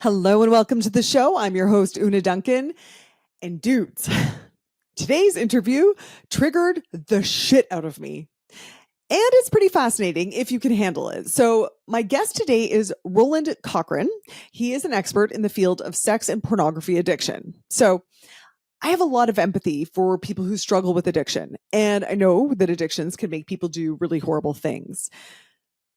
Hello and welcome to the show. I'm your host, Una Duncan. And dudes, today's interview triggered the shit out of me. And it's pretty fascinating if you can handle it. So my guest today is Roland Cochran. He is an expert in the field of sex and pornography addiction. So I have a lot of empathy for people who struggle with addiction. And I know that addictions can make people do really horrible things.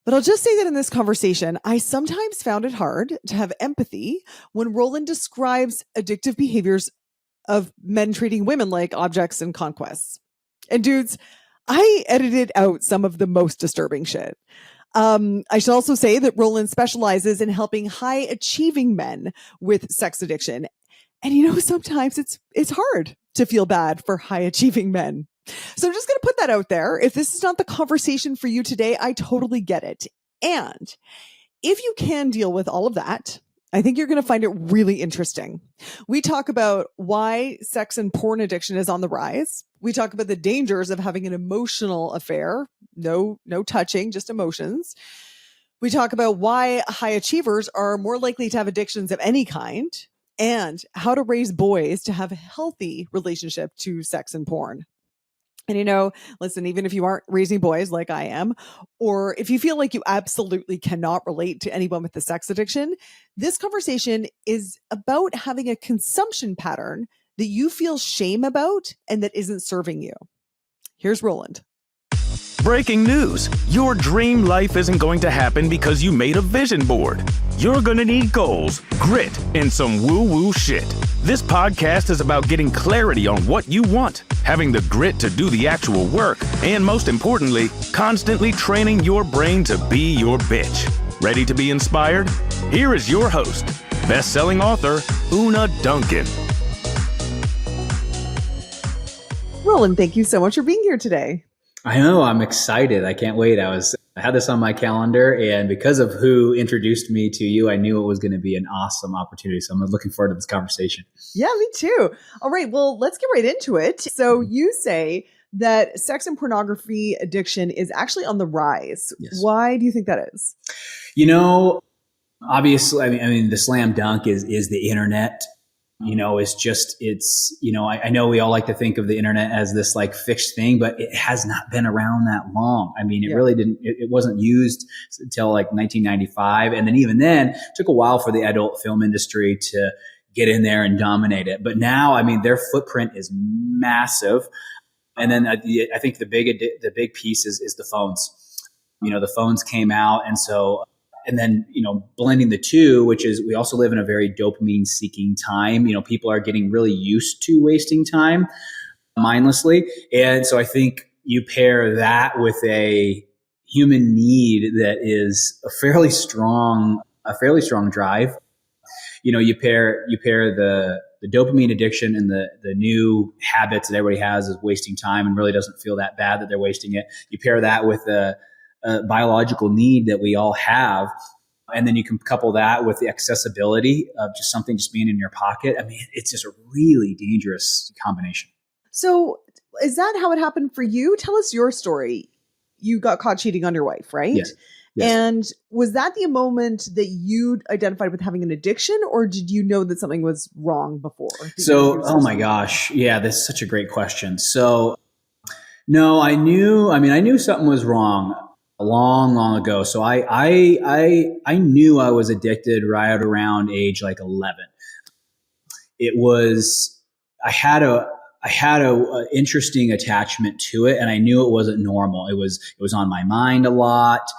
But I'll just say that in this conversation, I sometimes found it hard to have empathy when Roland describes addictive behaviors of men treating women like objects and conquests. And dudes, I edited out some of the most disturbing shit. I should also say that Roland specializes in helping high-achieving men with sex addiction. And sometimes it's hard to feel bad for high-achieving men. So I'm just going to put that out there. If this is not the conversation for you today, I totally get it. And if you can deal with all of that, I think you're going to find it really interesting. We talk about why sex and porn addiction is on the rise. We talk about the dangers of having an emotional affair. No touching, just emotions. We talk about why high achievers are more likely to have addictions of any kind and how to raise boys to have a healthy relationship to sex and porn. And listen, even if you aren't raising boys like I am, or if you feel like you absolutely cannot relate to anyone with a sex addiction, this conversation is about having a consumption pattern that you feel shame about and that isn't serving you. Here's Roland. Breaking news. Your dream life isn't going to happen because you made a vision board. You're going to need goals, grit, and some woo-woo shit. This podcast is about getting clarity on what you want, having the grit to do the actual work, and most importantly, constantly training your brain to be your bitch. Ready to be inspired? Here is your host, best-selling author, Una Duncan. Roland, thank you so much for being here today. I know, I'm excited. I can't wait. I had this on my calendar, and because of who introduced me to you, I knew it was going to be an awesome opportunity. So I'm looking forward to this conversation. Yeah, me too. All right, well, let's get right into it. So you say that sex and pornography addiction is actually on the rise. Yes. Why do you think that is? Obviously, I mean, the slam dunk is the internet. I know we all like to think of the internet as this like fixed thing, but it has not been around that long. I mean, it really didn't, it wasn't used until like 1995. And then even then it took a while for the adult film industry to get in there and dominate it. But now, I mean, their footprint is massive. And then I think the big piece is the phones. The phones came out. And then, blending the two, which is we also live in a very dopamine seeking time. People are getting really used to wasting time mindlessly. And so I think you pair that with a human need that is a fairly strong drive. You pair the dopamine addiction and the new habits that everybody has is wasting time and really doesn't feel that bad that they're wasting it. You pair that with a biological need that we all have. And then you can couple that with the accessibility of just something just being in your pocket. I mean, it's just a really dangerous combination. So is that how it happened for you? Tell us your story. You got caught cheating on your wife, right? Yes. And was that the moment that you identified with having an addiction, or did you know that something was wrong before? Oh my gosh. Yeah, that's such a great question. So no, I knew something was wrong long ago. So I knew I was addicted right around age like 11. I had a interesting attachment to it, and I knew it wasn't normal. It was on my mind a lot.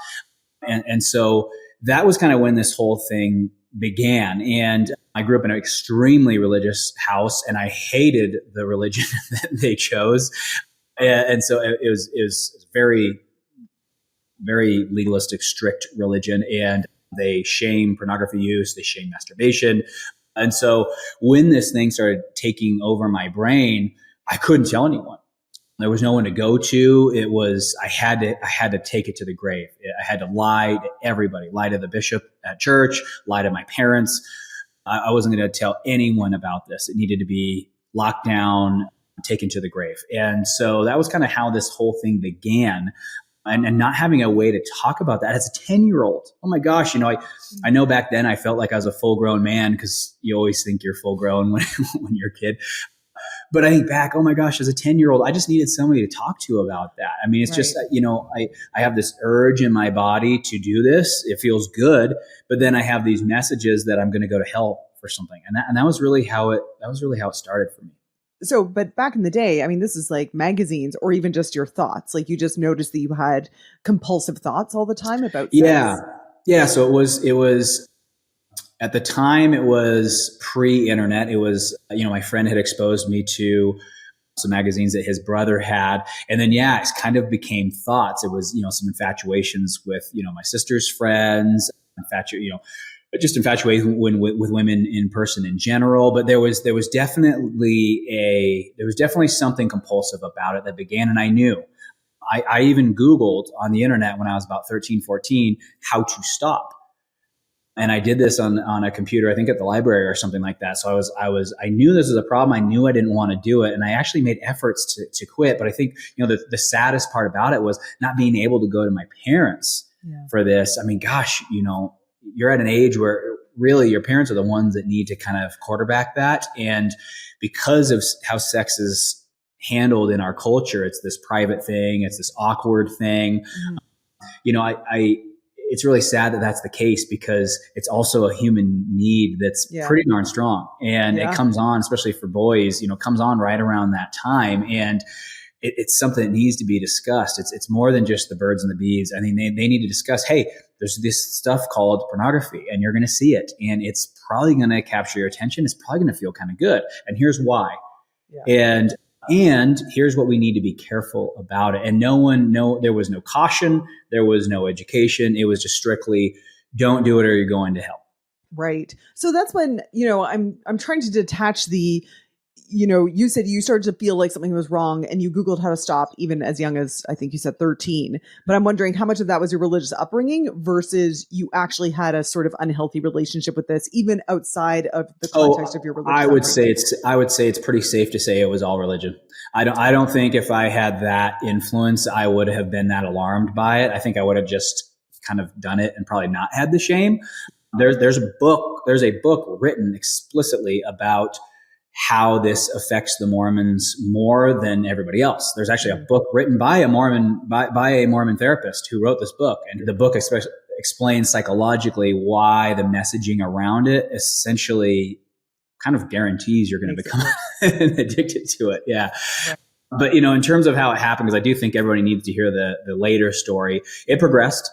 And so that was kind of when this whole thing began. And I grew up in an extremely religious house, and I hated the religion that they chose. And so it was very, very legalistic, strict religion, and they shame pornography use, they shame masturbation. And so when this thing started taking over my brain, I couldn't tell anyone. There was no one to go to. I had to take it to the grave. I had to lie to everybody, lie to the bishop at church, lie to my parents. I wasn't going to tell anyone about this. It needed to be locked down, taken to the grave. And so that was kind of how this whole thing began. and not having a way to talk about that as a 10-year-old. Oh my gosh. I know back then I felt like I was a full grown man, because you always think you're full grown when you're a kid. But I think back, oh my gosh, as a 10-year-old, I just needed somebody to talk to about that. I mean, it's just, I have this urge in my body to do this. It feels good. But then I have these messages that I'm going to go to hell for something. And that was really how it started for me. So, but back in the day, I mean, this is like magazines or even just your thoughts. Like you just noticed that you had compulsive thoughts all the time about sex. Yeah. So it was at the time, it was pre-internet. It was, my friend had exposed me to some magazines that his brother had. And then, it kind of became thoughts. It was, some infatuations with, my sister's friends, just infatuation with women in person in general. But there was definitely something compulsive about it that began. And I knew. I even Googled on the internet when I was about 13, 14, how to stop. And I did this on a computer, I think at the library or something like that. So I knew this was a problem. I knew I didn't want to do it. And I actually made efforts to quit. But I think, the saddest part about it was not being able to go to my parents for this. I mean, gosh, you're at an age where really your parents are the ones that need to kind of quarterback that. And because of how sex is handled in our culture, it's this private thing. It's this awkward thing. It's really sad that that's the case, because it's also a human need that's pretty darn strong. And it comes on, especially for boys, comes on right around that time. And it's something that needs to be discussed. It's more than just the birds and the bees. I mean, they need to discuss, hey, there's this stuff called pornography, and you're going to see it. And it's probably going to capture your attention. It's probably going to feel kind of good. And here's why. Yeah. And here's what we need to be careful about it. And there was no caution. There was no education. It was just strictly, don't do it or you're going to hell. Right. So that's when, I'm trying to detach the, you said you started to feel like something was wrong and you Googled how to stop even as young as, I think you said 13. But I'm wondering how much of that was your religious upbringing versus you actually had a sort of unhealthy relationship with this, even outside of the context of your religious I would say it's pretty safe to say it was all religion. I don't think if I had that influence, I would have been that alarmed by it. I think I would have just kind of done it and probably not had the shame. There's a book written explicitly about how this affects the Mormons more than everybody else. There's actually a book written by a Mormon therapist who wrote this book. And the book explains psychologically why the messaging around it essentially kind of guarantees you're going to become addicted to it. Yeah. Right. But, in terms of how it happened, because I do think everybody needs to hear the later story, it progressed.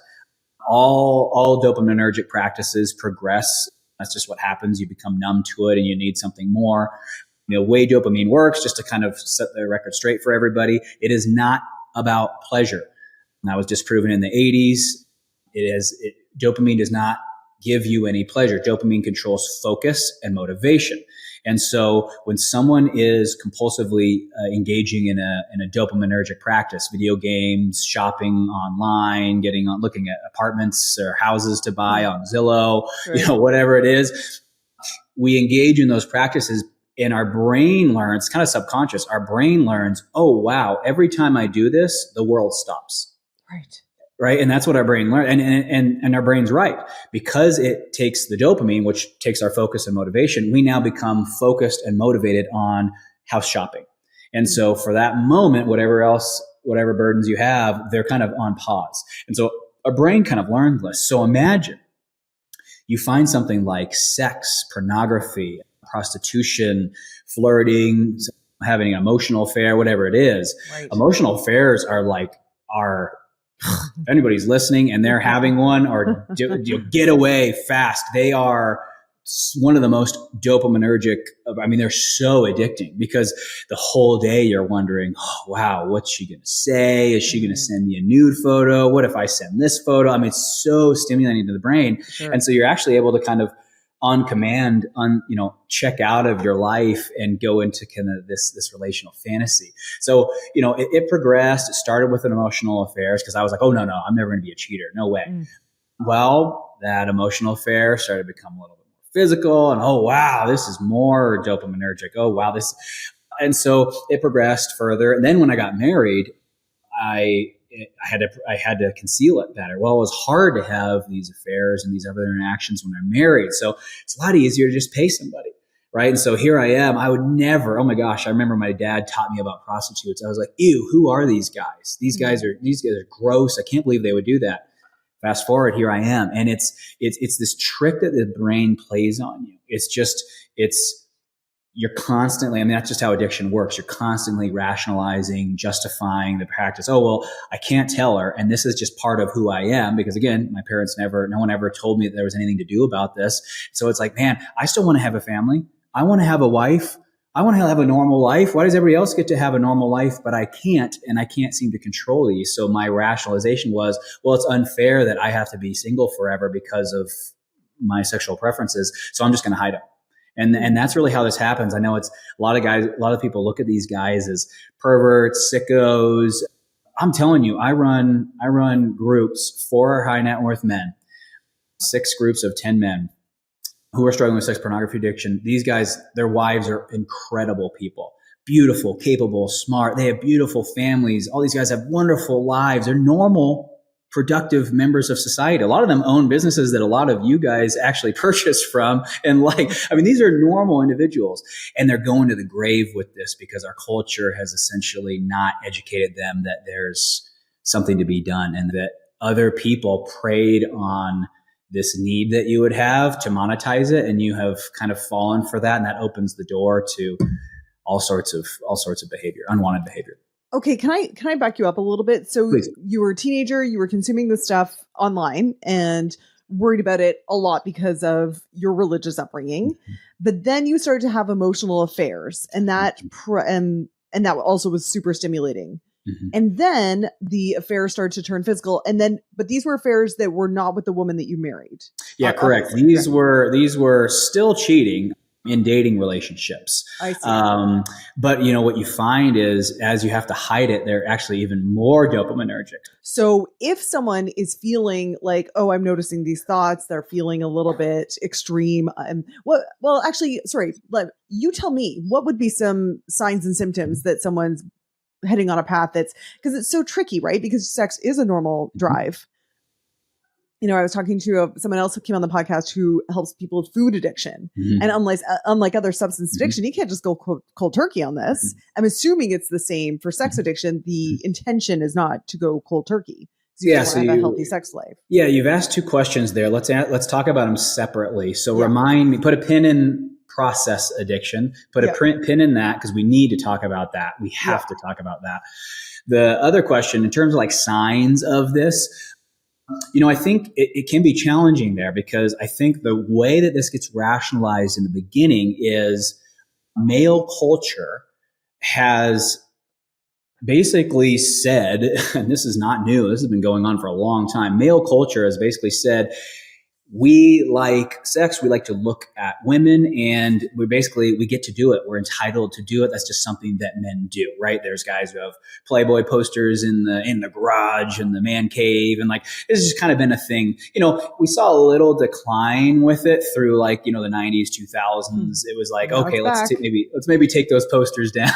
All dopaminergic practices progress. That's just what happens. You become numb to it and you need something more. The way dopamine works, just to kind of set the record straight for everybody, it is not about pleasure. And that was disproven in the 80s. Dopamine does not give you any pleasure. Dopamine controls focus and motivation. And so when someone is compulsively engaging in a dopaminergic practice, video games, shopping online, looking at apartments or houses to buy on Zillow, whatever it is, we engage in those practices and our brain learns, kind of subconscious, our brain learns, oh, wow, every time I do this, the world stops. Right. And that's what our brain learned. And our brain's right. Because it takes the dopamine, which takes our focus and motivation, we now become focused and motivated on house shopping. And so for that moment, whatever burdens you have, they're kind of on pause. And so our brain kind of learned this. So imagine you find something like sex, pornography, prostitution, flirting, having an emotional affair, whatever it is. Right. Emotional affairs are if anybody's listening and they're having one, or get away fast. They are one of the most dopaminergic. They're so addicting because the whole day you're wondering, oh, wow, what's she going to say? Is she going to send me a nude photo? What if I send this photo? It's so stimulating to the brain. Sure. And so you're actually able to kind of on command, check out of your life and go into kind of this relational fantasy. So, it progressed. It started with an emotional affairs because I was like, oh, no, I'm never going to be a cheater. No way. Well, that emotional affair started to become a little bit more physical and, oh, wow, this is more dopaminergic. Oh, wow, this. And so it progressed further. And then when I got married, I had to conceal it better. Well, it was hard to have these affairs and these other interactions when I'm married. So it's a lot easier to just pay somebody. Right. And so here I am. I would never, oh my gosh, I remember my dad taught me about prostitutes. I was like, ew, who are these guys? These guys are gross. I can't believe they would do that. Fast forward, here I am. And it's this trick that the brain plays on you. You're constantly, I mean, that's just how addiction works. You're constantly rationalizing, justifying the practice. Oh, well, I can't tell her. And this is just part of who I am. Because again, my parents no one ever told me that there was anything to do about this. So it's like, man, I still want to have a family. I want to have a wife. I want to have a normal life. Why does everybody else get to have a normal life, but I can't, and I can't seem to control these? So my rationalization was, well, it's unfair that I have to be single forever because of my sexual preferences. So I'm just going to hide them. And that's really how this happens. I know it's a lot of people look at these guys as perverts, sickos. I'm telling you, I run groups for high net worth men, 6 groups of 10 men who are struggling with sex pornography addiction. These guys, their wives are incredible people, beautiful, capable, smart. They have beautiful families. All these guys have wonderful lives. They're normal, productive members of society. A lot of them own businesses that a lot of you guys actually purchase from. And these are normal individuals, and they're going to the grave with this because our culture has essentially not educated them that there's something to be done and that other people preyed on this need that you would have to monetize it, and you have kind of fallen for that, and that opens the door to all sorts of behavior, unwanted behavior. Okay, can I back you up a little bit? So Please. You were a teenager, you were consuming this stuff online and worried about it a lot because of your religious upbringing. Mm-hmm. But then you started to have emotional affairs, and that and that also was super stimulating. Mm-hmm. And then the affairs started to turn physical. But these were affairs that were not with the woman that you married. Yeah, correct. These were still cheating in dating relationships. I see. But what you find is, as you have to hide it, they're actually even more dopaminergic. So if someone is feeling like, oh, I'm noticing these thoughts, they're feeling a little bit extreme. You tell me, what would be some signs and symptoms that someone's heading on a path because it's so tricky, right? Because sex is a normal drive. I was talking to someone else who came on the podcast who helps people with food addiction. Mm-hmm. And unlike other substance addiction, you can't just go cold turkey on this. Mm-hmm. I'm assuming it's the same for sex addiction. The intention is not to go cold turkey. You want to have a healthy sex life. Yeah, you've asked 2 questions there. Let's talk about them separately. So remind me, put a pin in process addiction, put a pin in that, because we need to talk about that. We have to talk about that. The other question, in terms of signs of this, I think it can be challenging there, because I think the way that this gets rationalized in the beginning is male culture has basically said, and this is not new, this has been going on for a long time, male culture has basically said, we like sex, we like to look at women, and we get to do it. We're entitled to do it. That's just something that men do, right? There's guys who have Playboy posters in the garage and the man cave, and this has just kind of been a thing. We saw a little decline with it through the 90s, 2000s. It was okay, let's maybe take those posters down,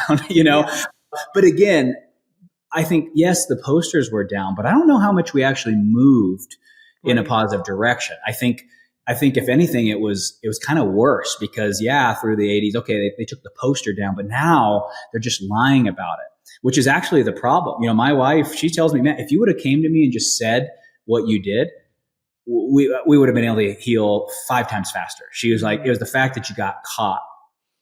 But again, I think, yes, the posters were down, but I don't know how much we actually moved in a positive direction. I think if anything, it was kind of worse, because through the 80s, okay, they took the poster down, but now they're just lying about it, which is actually the problem. My wife, she tells me, man, if you would have came to me and just said what you did, we would have been able to heal 5 times faster. She was like, it was the fact that you got caught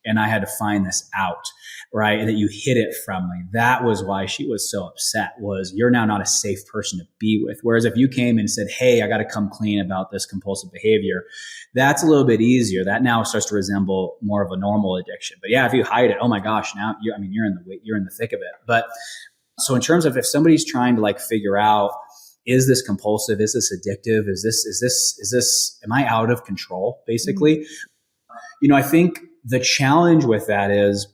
and I had to find this out, right? And that you hid it from me. That was why she was so upset, was you're now not a safe person to be with. Whereas if you came and said, hey, I got to come clean about this compulsive behavior, that's a little bit easier. That now starts to resemble more of a normal addiction. But if you hide it, oh my gosh, now you're in the thick of it. But so in terms of if somebody's trying to figure out, is this compulsive? Is this addictive? Is this, am I out of control? Basically, I think the challenge with that is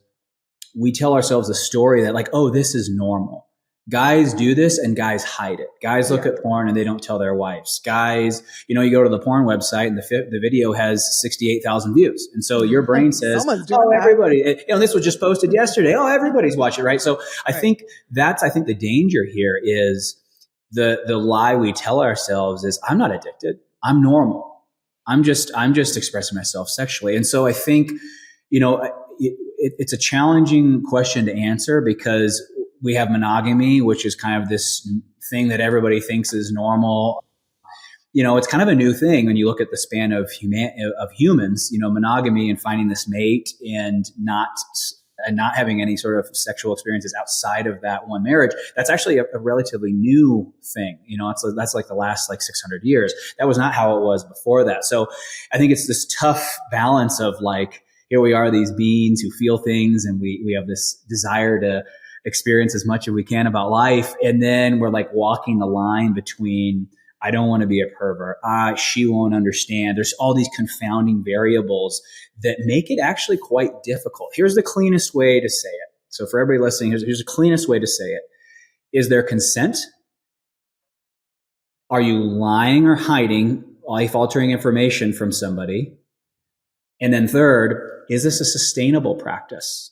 we tell ourselves a story that oh, this is normal. Guys do this and guys hide it. Guys look at porn and they don't tell their wives. Guys, you go to the porn website and the video has 68,000 views. And so your brain says, everybody, this was just posted yesterday. Oh, everybody's watching, right? So I think the danger here is the lie we tell ourselves is, I'm not addicted. I'm normal. I'm just expressing myself sexually. And so I think, it's a challenging question to answer because we have monogamy, which is kind of this thing that everybody thinks is normal. It's kind of a new thing when you look at the span of humans, monogamy and finding this mate and not having any sort of sexual experiences outside of that one marriage. That's actually a relatively new thing. That's like the last 600 years. That was not how it was before that. So I think it's this tough balance of here we are, these beings who feel things, and we have this desire to experience as much as we can about life. And then we're walking the line between, I don't want to be a pervert. She won't understand. There's all these confounding variables that make it actually quite difficult. Here's the cleanest way to say it. So for everybody listening, here's the cleanest way to say it. Is there consent? Are you lying or hiding life-altering information from somebody? And then third, is this a sustainable practice?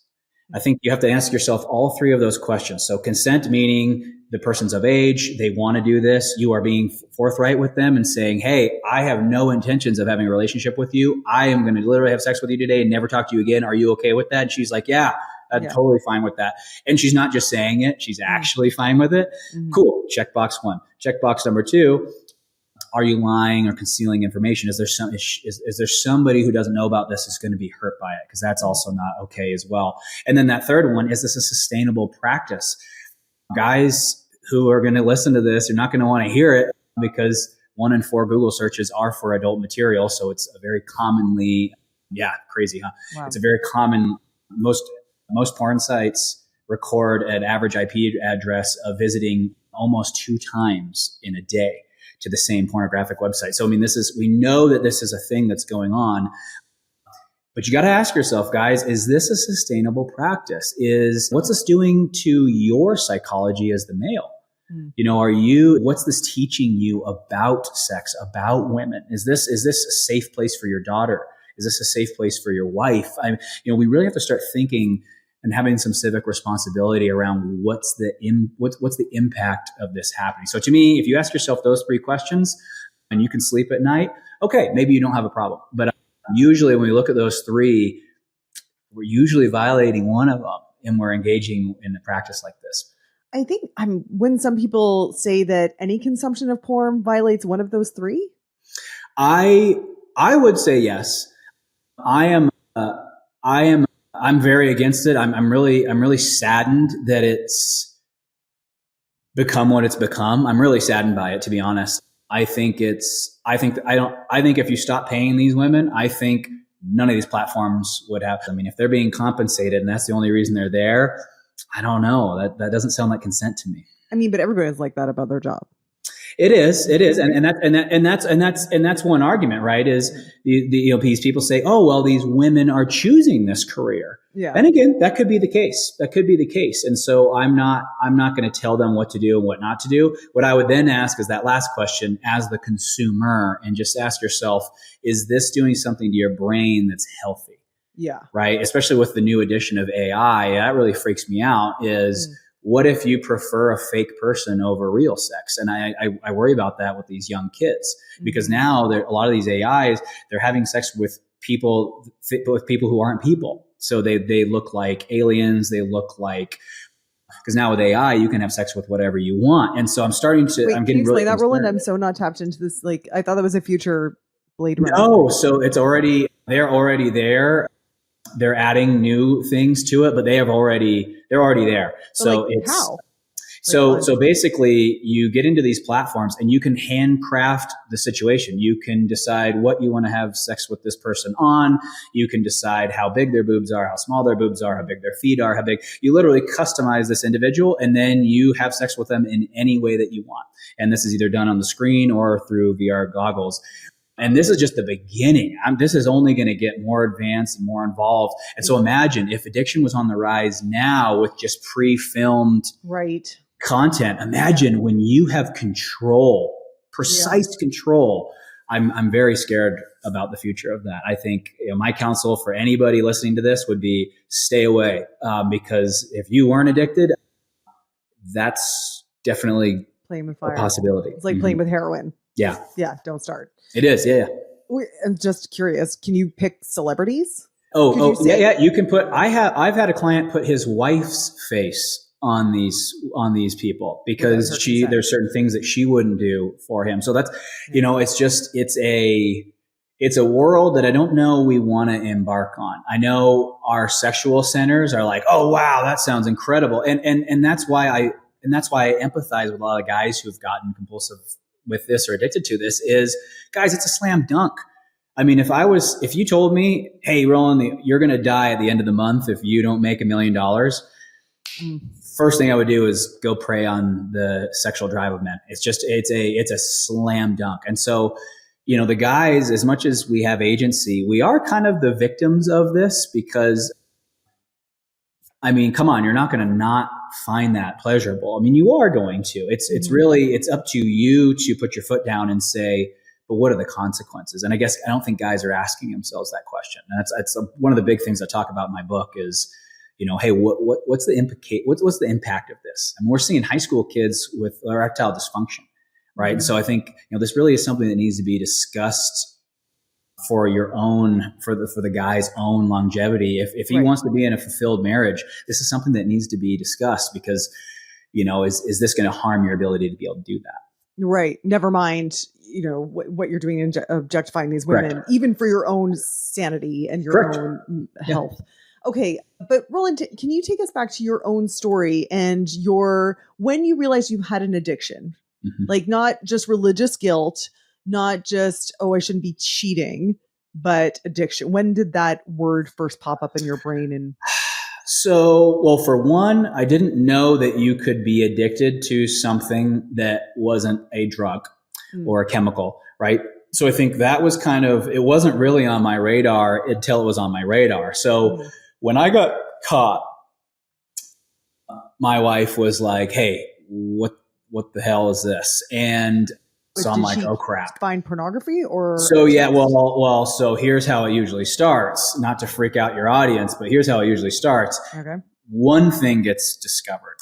I think you have to ask yourself all three of those questions. So consent, meaning the person's of age, they want to do this. You are being forthright with them and saying, hey, I have no intentions of having a relationship with you. I am going to literally have sex with you today and never talk to you again. Are you okay with that? And she's like, yeah, I'm totally fine with that. And she's not just saying it. She's actually fine with it. Mm-hmm. Cool. Checkbox one. Checkbox number two. Are you lying or concealing information? Is there somebody who doesn't know about this is going to be hurt by it? Because that's also not okay as well. And then that third one, is this a sustainable practice? Guys who are going to listen to this, you're not going to want to hear it because 1 in 4 Google searches are for adult material. So it's a very commonly, crazy, huh? Wow. It's a very common, most porn sites record an average IP address of visiting almost 2 times in a day to the same pornographic website. So, we know that this is a thing that's going on, but you got to ask yourself, guys, is this a sustainable practice? What's this doing to your psychology as the male? What's this teaching you about sex, about women? Is this a safe place for your daughter? Is this a safe place for your wife? We really have to start thinking and having some civic responsibility around what's the impact of this happening. So to me, if you ask yourself those 3 questions and you can sleep at night, okay, maybe you don't have a problem. But usually when we look at those 3, we're usually violating one of them and we're engaging in a practice like this. I think when some people say that any consumption of porn violates one of those 3. I would say yes. I'm very against it. I'm really saddened that it's become what it's become. I'm really saddened by it, to be honest. I think if you stop paying these women, I think none of these platforms would have. If they're being compensated and that's the only reason they're there, I don't know. That doesn't sound like consent to me. But everybody's like that about their job. It is, and that's one argument, right? Is these people say, oh well, these women are choosing this career, and again, that could be the case, and so I'm not going to tell them what to do and what not to do. What I would then ask is that last question as the consumer, and just ask yourself, is this doing something to your brain that's healthy? Yeah, right. Especially with the new addition of AI, that really freaks me out. What if you prefer a fake person over real sex? And I worry about that with these young kids, because now a lot of these AIs, they're having sex with people who aren't people. So they look like aliens. They look like, because now with AI, you can have sex with whatever you want. And so I'm starting to, Wait, I'm getting really that, Roland. I'm so not tapped into this. I thought that was a future Blade Runner. No, so they're already there. They're adding new things to it, but they're already there. So it's how? So basically you get into these platforms and you can handcraft the situation. You can decide what you want to have sex with this person on. You can decide how big their boobs are, how small their boobs are, how big their feet are, how big. You literally customize this individual and then you have sex with them in any way that you want. And this is either done on the screen or through VR goggles. And this is just the beginning. This is only going to get more advanced and more involved. And so imagine if addiction was on the rise now with just pre-filmed content. Imagine when you have control, precise control. I'm very scared about the future of that. I think my counsel for anybody listening to this would be stay away, because if you weren't addicted, that's definitely playing with a fire. possibility. It's like playing with heroin. Yeah. Yeah. Don't start. It is. Yeah. I'm just curious. Can you pick celebrities? Yeah. You can put. I've had a client put his wife's face on these people because there's certain things that she wouldn't do for him. So that's, it's a world that I don't know we want to embark on. I know our sexual centers are like, oh wow, that sounds incredible, and that's why I empathize with a lot of guys who've gotten compulsive with this or addicted to this. Is, guys, it's a slam dunk. I mean, if you told me, hey, Roland, you're going to die at the end of the month if you don't make $1 million, first thing I would do is go prey on the sexual drive of men. It's a slam dunk. And so, the guys, as much as we have agency, we are kind of the victims of this because, I mean, come on, you're not going to not find that pleasurable. I mean, you are going to. It's up to you to put your foot down and say, but what are the consequences? And I don't think guys are asking themselves that question. And that's one of the big things I talk about in my book is, hey, what's the impact of this? I mean, we're seeing high school kids with erectile dysfunction, right? And so I think, this really is something that needs to be discussed for the guy's own longevity. If he wants to be in a fulfilled marriage, this is something that needs to be discussed because, is this going to harm your ability to be able to do that? Right. Never mind, what you're doing in objectifying these women, Correct. even for your own sanity and your own health. Yeah. Okay. But Roland, can you take us back to your own story and when you realized you had an addiction, like not just religious guilt, not just, oh, I shouldn't be cheating, but addiction. When did that word first pop up in your brain? And so, well, for one, I didn't know that you could be addicted to something that wasn't a drug or a chemical, right? So I think that was it wasn't really on my radar until it was on my radar. So when I got caught, my wife was like, hey, what the hell is this? And so I'm like, oh crap. Find pornography or? So yeah, well, so here's how it usually starts. Not to freak out your audience, but here's how it usually starts. Okay. One thing gets discovered.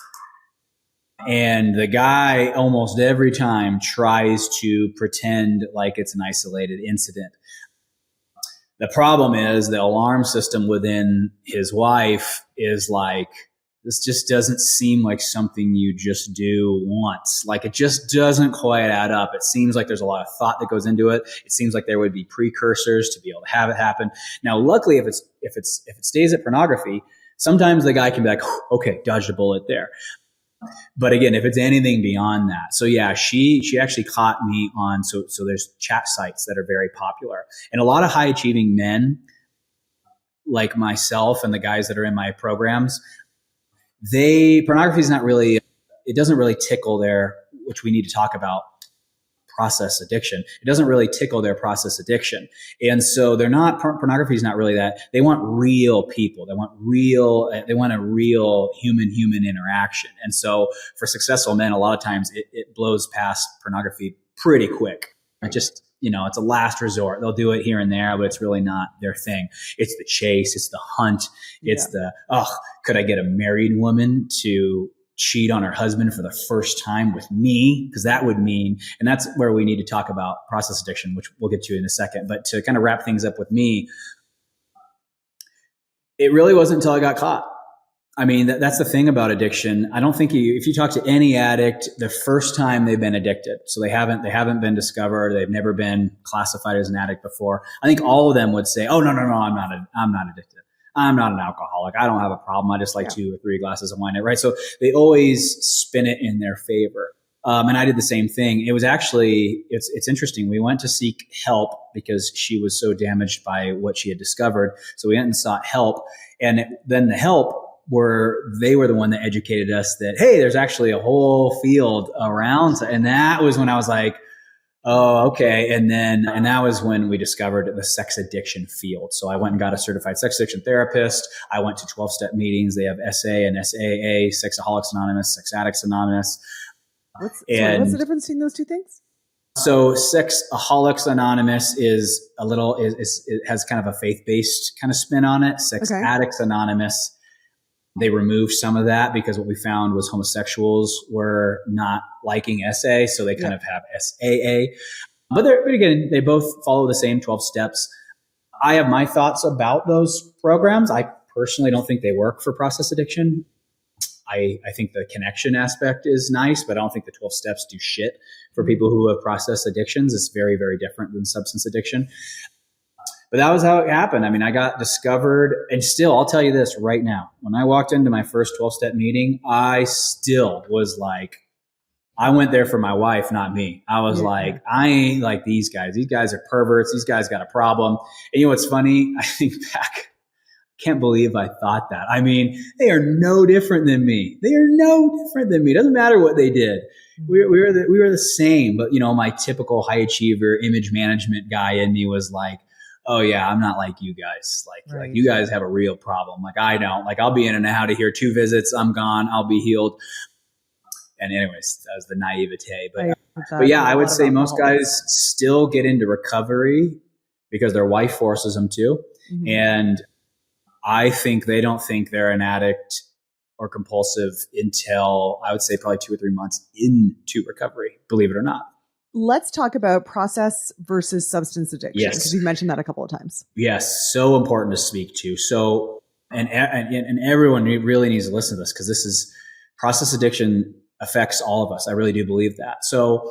And the guy almost every time tries to pretend like it's an isolated incident. The problem is the alarm system within his wife is like, this just doesn't seem like something you just do once. Like it just doesn't quite add up. It seems like there's a lot of thought that goes into it. It seems like there would be precursors to be able to have it happen. Now, luckily, if it stays at pornography, sometimes the guy can be like, okay, dodged a bullet there. But again, if it's anything beyond that. So yeah, she actually caught me on, so there's chat sites that are very popular, and a lot of high achieving men like myself and the guys that are in my programs, pornography is not really, it doesn't really tickle which we need to talk about, process addiction. It doesn't really tickle their process addiction. And so pornography is not really that. They want real people. They want a real human interaction. And so for successful men, a lot of times it blows past pornography pretty quick. It just, it's a last resort. They'll do it here and there, but it's really not their thing. It's the chase. It's the hunt. It's could I get a married woman to cheat on her husband for the first time with me? Because that would mean, and that's where we need to talk about process addiction, which we'll get to in a second. But to kind of wrap things up with me, it really wasn't until I got caught. I mean, that's the thing about addiction. I don't think if you talk to any addict, the first time they've been addicted, so they haven't been discovered, they've never been classified as an addict before, I think all of them would say, oh, no, I'm not addicted. I'm not an alcoholic. I don't have a problem. I just like 2 or 3 glasses of wine, right? So they always spin it in their favor. And I did the same thing. It was actually, it's interesting. We went to seek help because she was so damaged by what she had discovered. So we went and sought help. And then the help they were the one that educated us that, hey, there's actually a whole field around. And that was when I was like, oh, okay. And that was when we discovered the sex addiction field. So I went and got a certified sex addiction therapist. I went to 12-step meetings. They have SA and SAA, Sexaholics Anonymous, Sex Addicts Anonymous. What's the difference between those two things? So Sexaholics Anonymous is it has kind of a faith-based kind of spin on it. Sex Addicts Anonymous They removed some of that because what we found was homosexuals were not liking SA, so they kind of have SAA. But again, they both follow the same 12 steps. I have my thoughts about those programs. I personally don't think they work for process addiction. I think the connection aspect is nice, but I don't think the 12 steps do shit for people who have process addictions. It's very, very different than substance addiction. But that was how it happened. I mean, I got discovered, and still, I'll tell you this right now. When I walked into my first 12-step meeting, I still was like, I went there for my wife, not me. I was like, I ain't like these guys. These guys are perverts. These guys got a problem. And you know what's funny? I think back, can't believe I thought that. I mean, they are no different than me. They are no different than me. It doesn't matter what they did. We were the same. But, you know, my typical high achiever image management guy in me was like, oh yeah, I'm not like you guys. Like you guys have a real problem. Like I don't. Like I'll be in and out of here 2 visits. I'm gone. I'll be healed. And anyways, that was the naivete. But yeah, I would say most guys still get into recovery because their wife forces them to. Mm-hmm. And I think they don't think they're an addict or compulsive until I would say probably 2 or 3 months into recovery, believe it or not. Let's talk about process versus substance addiction. Yes. Because you've mentioned that a couple of times. Yes. So important to speak to. So, and everyone really needs to listen to this because this is process addiction affects all of us. I really do believe that. So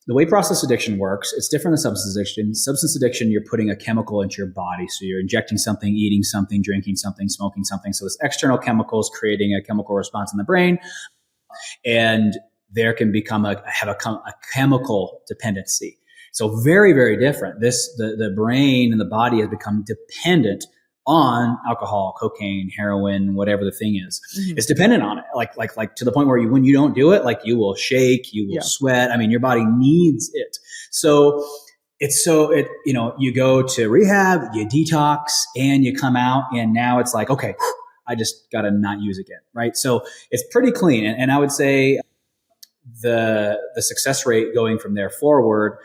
the way process addiction works, it's different than substance addiction. Substance addiction, you're putting a chemical into your body. So you're injecting something, eating something, drinking something, smoking something. So this external chemical is creating a chemical response in the brain. And there can become a chemical dependency. So very, very different. The brain and the body has become dependent on alcohol, cocaine, heroin, whatever the thing is. Mm-hmm. It's dependent on it. Like to the point where when you don't do it, like you will shake, you will sweat. I mean, your body needs it. So you go to rehab, you detox, and you come out, and now it's like, okay, I just got to not use again. Right. So it's pretty clean. And I would say the success rate going from there forward,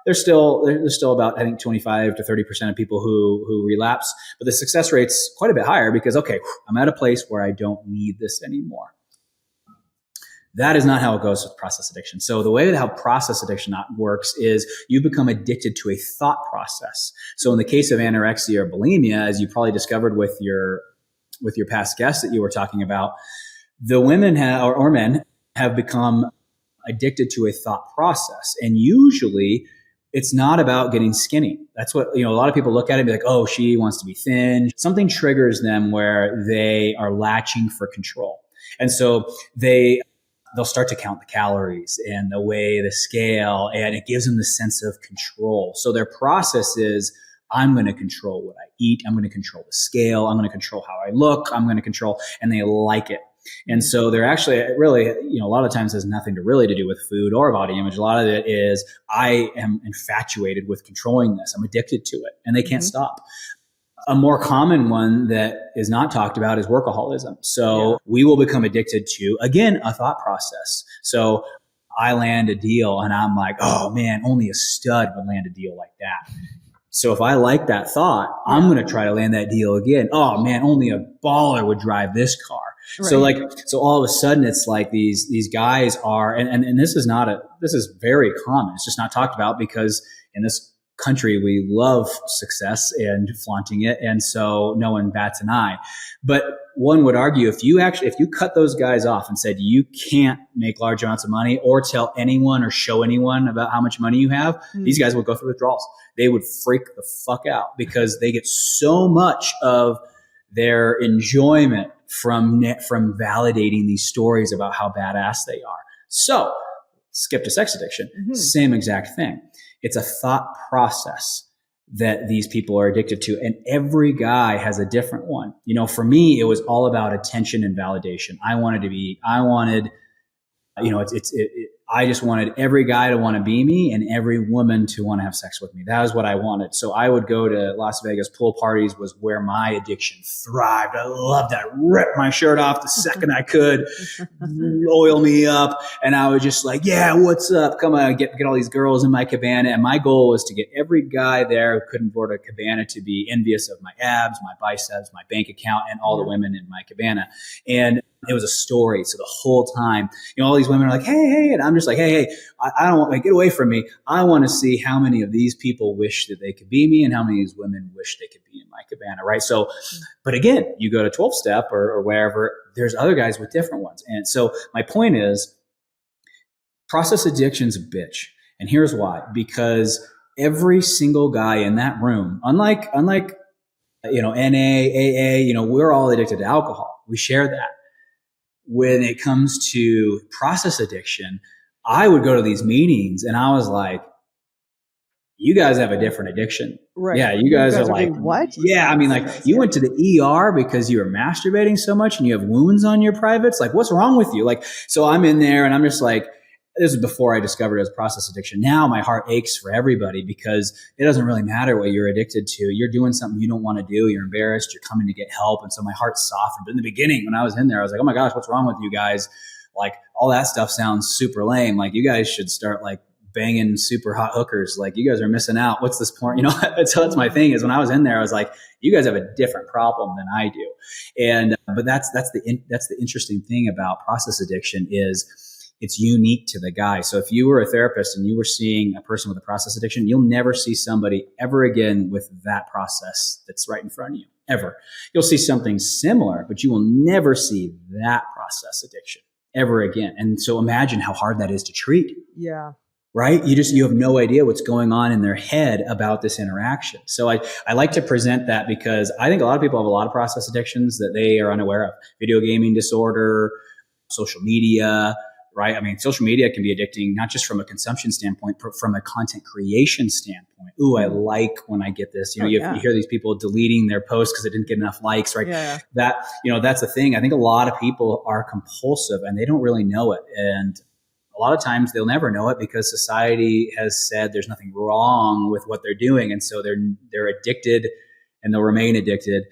there's still about, I think, 25 to 30% of people who relapse, but the success rate's quite a bit higher because, okay, I'm at a place where I don't need this anymore. That is not how it goes with process addiction. So the way that how process addiction works is you become addicted to a thought process. So in the case of anorexia or bulimia, as you probably discovered with your past guests that you were talking about, the women or men have become addicted to a thought process. And usually it's not about getting skinny. That's what, a lot of people look at it and be like, oh, she wants to be thin. Something triggers them where they are latching for control. And so they'll start to count the calories and the weigh the scale, and it gives them the sense of control. So their process is, I'm going to control what I eat. I'm going to control the scale. I'm going to control how I look. I'm going to control, and they like it. And so they're actually really, a lot of times has nothing to do with food or body image. A lot of it is, I am infatuated with controlling this. I'm addicted to it, and they can't stop. A more common one that is not talked about is workaholism. So we will become addicted to, again, a thought process. So I land a deal and I'm like, oh man, only a stud would land a deal like that. So if I like that thought, I'm going to try to land that deal again. Oh man, only a baller would drive this car. Right. So all of a sudden it's like these guys are, and this is very common. It's just not talked about because in this country, we love success and flaunting it. And so no one bats an eye. But one would argue if you cut those guys off and said, you can't make large amounts of money or tell anyone or show anyone about how much money you have, these guys would go through withdrawals. They would freak the fuck out because they get so much of their enjoyment from validating these stories about how badass they are. So skip to sex addiction, same exact thing. It's a thought process that these people are addicted to. And every guy has a different one. For me, it was I I just wanted every guy to want to be me and every woman to want to have sex with me. That was what I wanted. So I would go to Las Vegas. Pool parties was where my addiction thrived. I loved that. Rip my shirt off the second I could, oil me up. And I was just like, yeah, what's up? Come on, get all these girls in my cabana. And my goal was to get every guy there who couldn't afford a cabana to be envious of my abs, my biceps, my bank account, and all the women in my cabana. And it was a story. So the whole time, all these women are like, hey, and I'm just like, hey, I don't want to get away from me. I want to see how many of these people wish that they could be me and how many of these women wish they could be in my cabana, right? So, but again, you go to 12-step or wherever, there's other guys with different ones. And so my point is, process addiction's a bitch. And here's why. Because every single guy in that room, unlike NA, AA, we're all addicted to alcohol. We share that. When it comes to process addiction, I would go to these meetings and I was like, you guys have a different addiction. Right. Yeah, you guys are like, what? Yeah, I mean, like you went to the ER because you were masturbating so much and you have wounds on your privates. Like, what's wrong with you? Like, so I'm in there and I'm just like, this is before I discovered it as process addiction. Now my heart aches for everybody because it doesn't really matter what you're addicted to. You're doing something you don't want to do. You're embarrassed. You're coming to get help. And so my heart softened. But in the beginning, when I was in there, I was like, oh my gosh, what's wrong with you guys? Like all that stuff sounds super lame. Like you guys should start like banging super hot hookers. Like you guys are missing out. What's this point? So that's my thing is when I was in there, I was like, you guys have a different problem than I do. And, but that's the interesting thing about process addiction is it's unique to the guy. So if you were a therapist and you were seeing a person with a process addiction, you'll never see somebody ever again with that process that's right in front of you, ever. You'll see something similar, but you will never see that process addiction ever again. And so imagine how hard that is to treat. Yeah. Right? You have no idea what's going on in their head about this interaction. So I like to present that because I think a lot of people have a lot of process addictions that they are unaware of. Video gaming disorder, social media, right? I mean, social media can be addicting, not just from a consumption standpoint, but from a content creation standpoint. Ooh, I like when I get this. You hear these people deleting their posts because they didn't get enough likes, right? Yeah. That, that's the thing. I think a lot of people are compulsive and they don't really know it. And a lot of times they'll never know it because society has said there's nothing wrong with what they're doing. And so they're addicted and they'll remain addicted.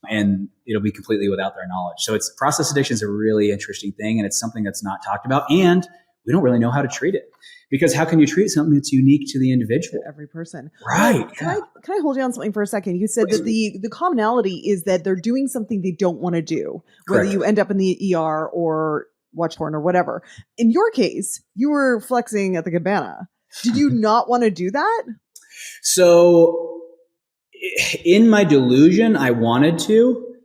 And it'll be completely without their knowledge. So process addiction is a really interesting thing. And it's something that's not talked about. And we don't really know how to treat it because how can you treat something that's unique to the individual? To every person. Right. Can I hold you on something for a second? You said that the commonality is that they're doing something they don't want to do, whether Correct. You end up in the ER or watch porn or whatever. In your case, you were flexing at the cabana. Did you not want to do that? So in my delusion, I wanted to.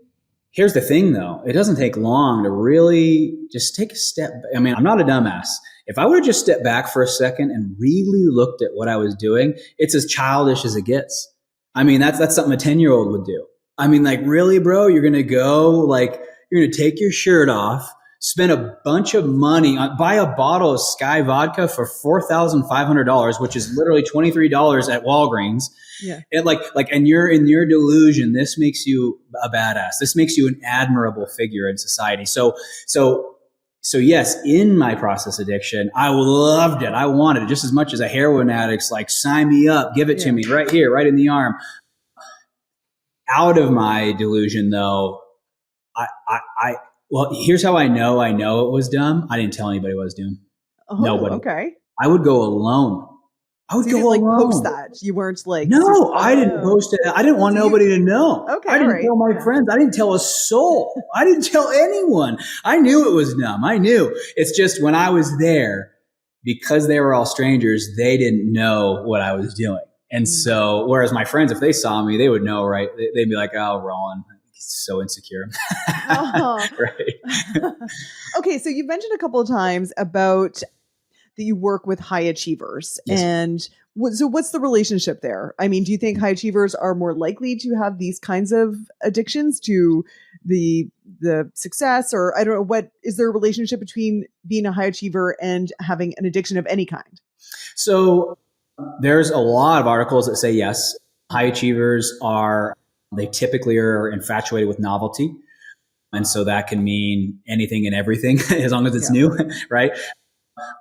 Here's the thing, though. It doesn't take long to really just take a step. I mean, I'm not a dumbass. If I would have just stepped back for a second and really looked at what I was doing, it's as childish as it gets. I mean, that's something a 10-year-old would do. I mean, like, really, bro? You're going to go, you're going to take your shirt off, spend a bunch of money buy a bottle of Sky vodka for $4,500, which is literally $23 at Walgreens. Yeah. And and you're in your delusion. This makes you a badass. This makes you an admirable figure in society. So yes, in my process addiction, I loved it. I wanted it just as much as a heroin addict's like, sign me up, give it to me right here, right in the arm. Out of my delusion though, well, here's how I know it was dumb. I didn't tell anybody what I was doing. Oh, Nobody. Okay. I would go alone. I would So you go didn't, alone. post that. You weren't like, No, I didn't post it. I didn't want nobody to know. Okay, I didn't all right. tell my friends. I didn't tell a soul. I didn't tell anyone. I knew it was dumb. I knew. It's just when I was there, because they were all strangers, they didn't know what I was doing. And so, whereas my friends, if they saw me, they would know, right? They'd be like, oh, Roland, he's so insecure. Right. Okay, so you've mentioned a couple of times about that you work with high achievers. Yes. And so what's the relationship there? I mean, do you think high achievers are more likely to have these kinds of addictions to the success, or I don't know, what is there a relationship between being a high achiever and having an addiction of any kind? So there's a lot of articles that say yes, high achievers they typically are infatuated with novelty. And so that can mean anything and everything as long as it's new, right?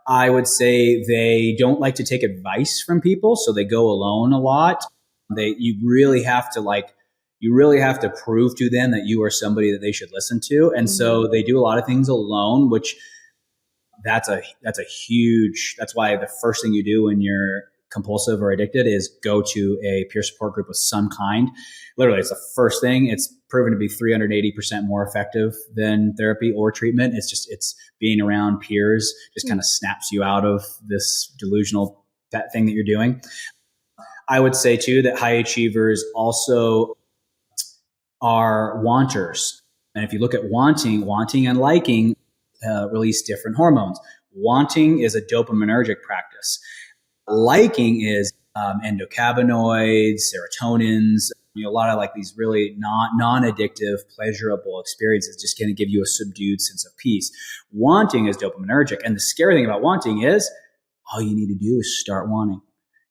I would say they don't like to take advice from people, so they go alone a lot. You really have to prove to them that you are somebody that they should listen to. And so they do a lot of things alone, which that's why the first thing you do when you're compulsive or addicted is go to a peer support group of some kind. Literally, it's the first thing. It's proven to be 380% more effective than therapy or treatment. It's being around peers just kind of snaps you out of this delusional thing that you're doing. I would say too that high achievers also are wanters. And if you look at wanting and liking release different hormones. Wanting is a dopaminergic practice. Liking is endocannabinoids, serotonins, a lot of like these really non-addictive, pleasurable experiences, just going to give you a subdued sense of peace. Wanting is dopaminergic. And the scary thing about wanting is all you need to do is start wanting.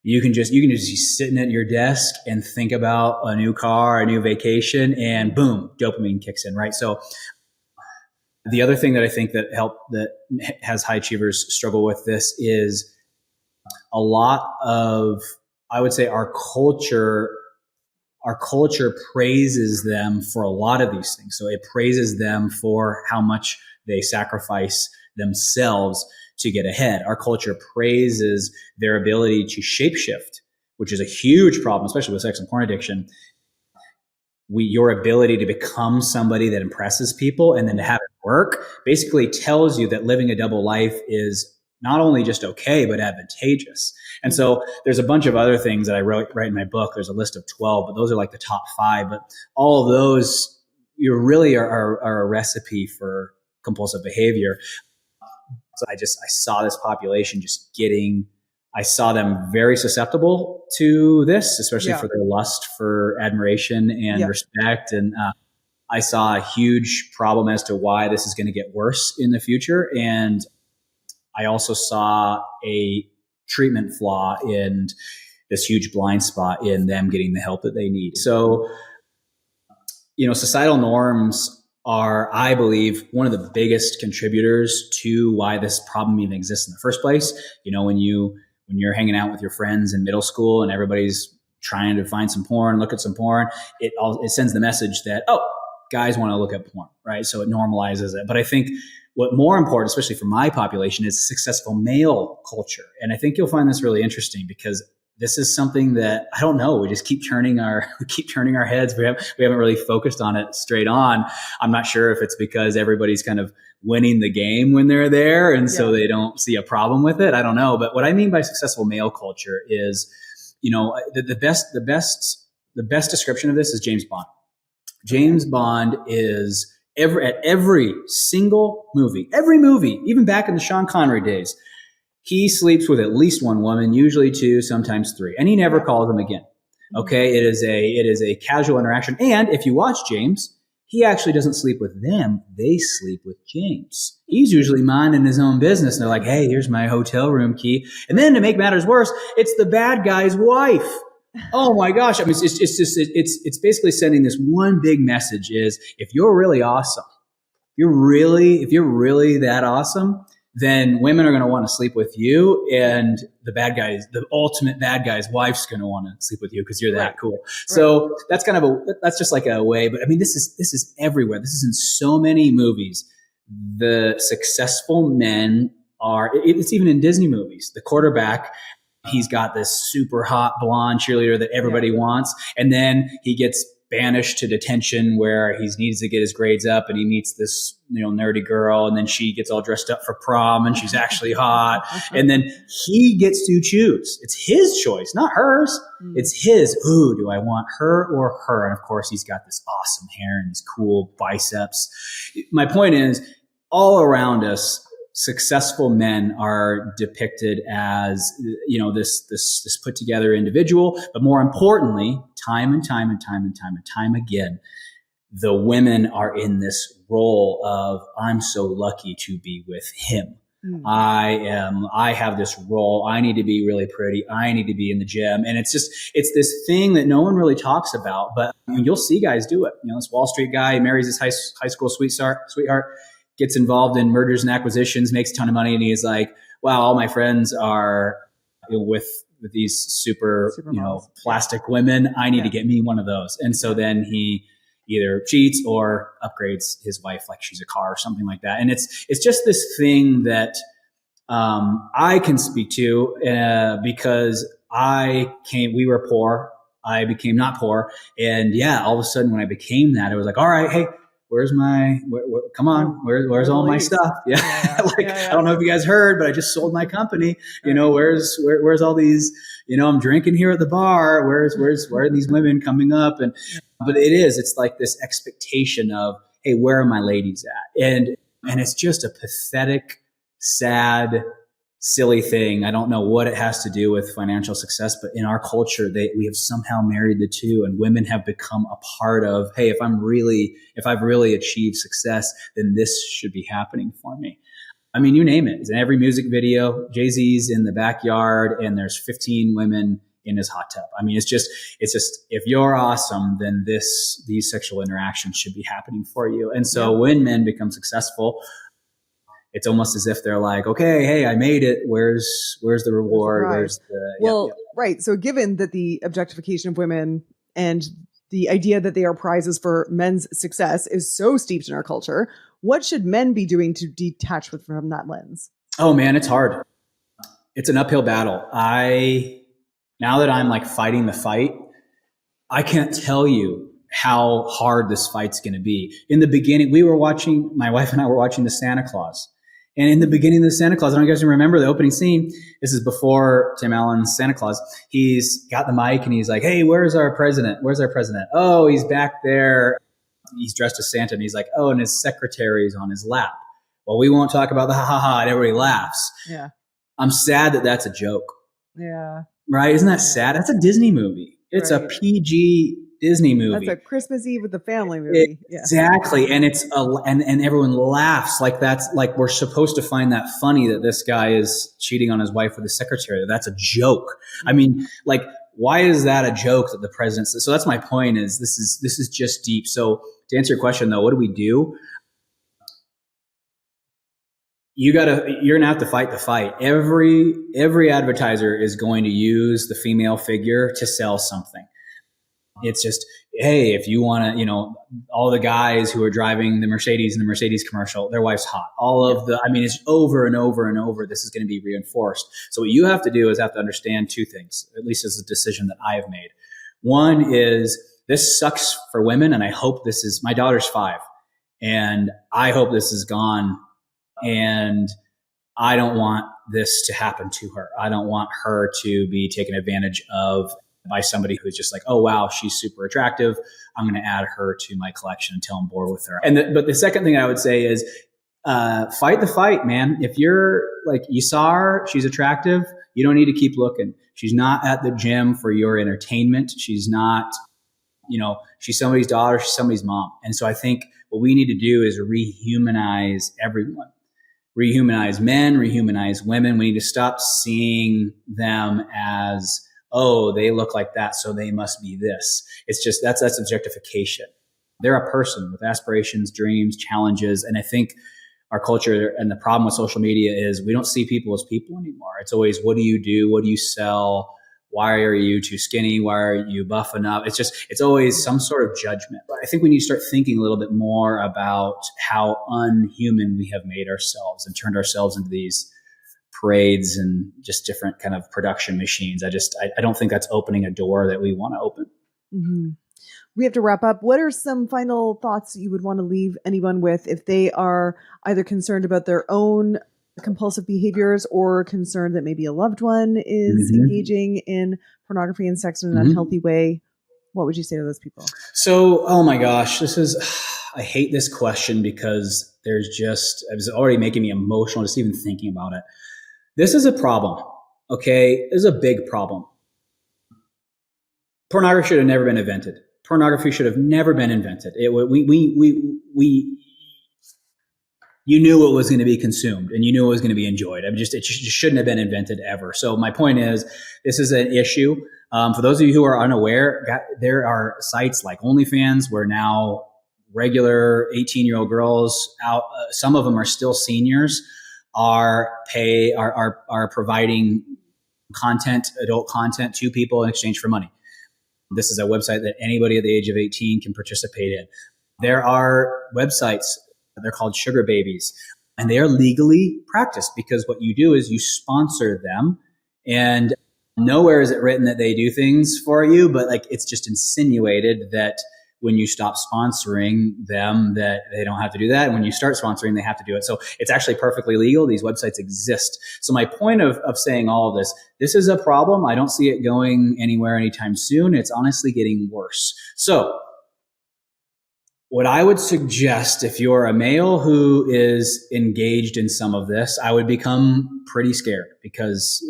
You can just be sitting at your desk and think about a new car, a new vacation, and boom, dopamine kicks in, right? So the other thing that I think that has high achievers struggle with this is a lot of, I would say our culture praises them for a lot of these things. So it praises them for how much they sacrifice themselves to get ahead. Our culture praises their ability to shapeshift, which is a huge problem, especially with sex and porn addiction. Your ability to become somebody that impresses people and then to have it work basically tells you that living a double life is not only just okay, but advantageous. And so there's a bunch of other things that I write in my book. There's a list of 12, but those are like the top 5. But all of those, you really are a recipe for compulsive behavior. So I saw this population I saw them very susceptible to this, especially for their lust for admiration and respect. And I saw a huge problem as to why this is going to get worse in the future. And I also saw a treatment flaw in this huge blind spot in them getting the help that they need. So, societal norms are, I believe, one of the biggest contributors to why this problem even exists in the first place. When you're hanging out with your friends in middle school and everybody's trying to find some porn, look at some porn, it sends the message that, guys want to look at porn, right? So it normalizes it. But I think what more important, especially for my population, is successful male culture. And I think you'll find this really interesting because this is something that, I don't know, we just keep turning our heads. We haven't really focused on it straight on. I'm not sure if it's because everybody's kind of winning the game when they're there, and so they don't see a problem with it. I don't know. But what I mean by successful male culture is, the best description of this is James Bond. James Bond is at every single movie, even back in the Sean Connery days, he sleeps with at least one woman, usually 2, sometimes 3, and he never calls them again. Okay. It is a casual interaction. And if you watch James, he actually doesn't sleep with them. They sleep with James. He's usually minding his own business. And they're like, hey, here's my hotel room key. And then to make matters worse, it's the bad guy's wife. Oh my gosh. I mean, it's basically sending this one big message is if you're really awesome, if you're really that awesome, then women are going to want to sleep with you, and the ultimate bad guy's wife's going to want to sleep with you because you're that cool. Right. So that's that's just like a way. But I mean, this is everywhere. This is in so many movies. The successful men it's even in Disney movies. The quarterback, he's got this super hot blonde cheerleader that everybody wants, and then he gets banished to detention where he needs to get his grades up, and he meets this nerdy girl, and then she gets all dressed up for prom and she's actually hot, and then he gets to choose. It's his choice, not hers. It's his. Ooh, do I want her or her? And of course he's got this awesome hair and these cool biceps. My point is, all around us, successful men are depicted as, this put together individual, but more importantly, time and time again, the women are in this role of, I'm so lucky to be with him. I have this role. I need to be really pretty. I need to be in the gym. And it's this thing that no one really talks about, but you'll see guys do it. This Wall Street guy marries his high school sweetheart, gets involved in mergers and acquisitions, makes a ton of money, and he's like, wow, all my friends are with these super plastic women. I need to get me one of those. And so then he either cheats or upgrades his wife like she's a car or something like that. And it's just this thing that I can speak to because we were poor. I became not poor. And yeah, all of a sudden when I became that, it was like, all right, hey, where's come on, where's all my stuff? Yeah. I don't know if you guys heard, but I just sold my company. Where's all these, I'm drinking here at the bar. Where are these women coming up? But it's like this expectation of, hey, where are my ladies at? And it's just a pathetic, sad, silly thing. I don't know what it has to do with financial success, but in our culture, we have somehow married the two, and women have become a part of, hey, if I've really achieved success, then this should be happening for me. I mean, you name it. It's in every music video. Jay-Z's in the backyard and there's 15 women in his hot tub. I mean, it's just, if you're awesome, then these sexual interactions should be happening for you. And so when men become successful, it's almost as if they're like, okay, hey, I made it. Where's the reward? Right. So given that the objectification of women and the idea that they are prizes for men's success is so steeped in our culture, what should men be doing to detach from that lens? Oh man, it's hard. It's an uphill battle. Now that I'm like fighting the fight, I can't tell you how hard this fight's going to be. In the beginning, my wife and I were watching the Santa Claus. And in the beginning of the Santa Claus, I don't know if you guys remember the opening scene. This is before Tim Allen's Santa Claus. He's got the mic and he's like, hey, where's our president? Oh, he's back there. He's dressed as Santa. And he's like, oh, and his secretary is on his lap. Well, we won't talk about the ha-ha-ha, and everybody laughs. Yeah. I'm sad that that's a joke. Yeah. Right? Isn't that sad? That's a Disney movie. It's a PG Disney movie. That's a Christmas Eve with the family movie. Exactly. And it's and everyone laughs like that's like we're supposed to find that funny that this guy is cheating on his wife with his secretary. That's a joke. I mean, like, why is that a joke that the president says? So that's my point is this is just deep. So to answer your question though, what do we do? You're gonna have to fight the fight. Every advertiser is going to use the female figure to sell something. It's just, hey, if you want to, all the guys who are driving the Mercedes in the Mercedes commercial, their wife's hot. It's over and over and over. This is going to be reinforced. So what you have to do is have to understand two things, at least as a decision that I have made. One is this sucks for women. And I hope my daughter's 5 and I hope this is gone. And I don't want this to happen to her. I don't want her to be taken advantage of by somebody who's just like, oh, wow, she's super attractive. I'm going to add her to my collection until I'm bored with her. But the second thing I would say is fight the fight, man. If you're like, you saw her, she's attractive, you don't need to keep looking. She's not at the gym for your entertainment. She's not, she's somebody's daughter, she's somebody's mom. And so I think what we need to do is rehumanize everyone. Rehumanize men, rehumanize women. We need to stop seeing them as, oh, they look like that, so they must be this. It's just, that's objectification. They're a person with aspirations, dreams, challenges. And I think our culture and the problem with social media is we don't see people as people anymore. It's always, what do you do? What do you sell? Why are you too skinny? Why are you buff enough? It's always some sort of judgment. But I think we need to start thinking a little bit more about how unhuman we have made ourselves and turned ourselves into these parades and just different kind of production machines. I don't think that's opening a door that we want to open. Mm-hmm. We have to wrap up. What are some final thoughts you would want to leave anyone with if they are either concerned about their own compulsive behaviors or concerned that maybe a loved one is engaging in pornography and sex in an unhealthy way? What would you say to those people? So, oh my gosh, I hate this question because it was already making me emotional just even thinking about it. This is a problem, okay? This is a big problem. Pornography should have never been invented. Pornography should have never been invented. You knew it was going to be consumed and you knew it was going to be enjoyed. It just shouldn't have been invented ever. So my point is, this is an issue. For those of you who are unaware, there are sites like OnlyFans where now regular 18-year-old girls out, some of them are still seniors, are providing adult content to people in exchange for money. This is a website that anybody at the age of 18 can participate in. There are websites, they're called sugar babies, and they are legally practiced because what you do is you sponsor them, and nowhere is it written that they do things for you, but like it's just insinuated that when you stop sponsoring them, that they don't have to do that. And when you start sponsoring, they have to do it. So it's actually perfectly legal. These websites exist. So my point of saying all of this is a problem. I don't see it going anywhere anytime soon. It's honestly getting worse. So what I would suggest, if you're a male who is engaged in some of this, I would become pretty scared because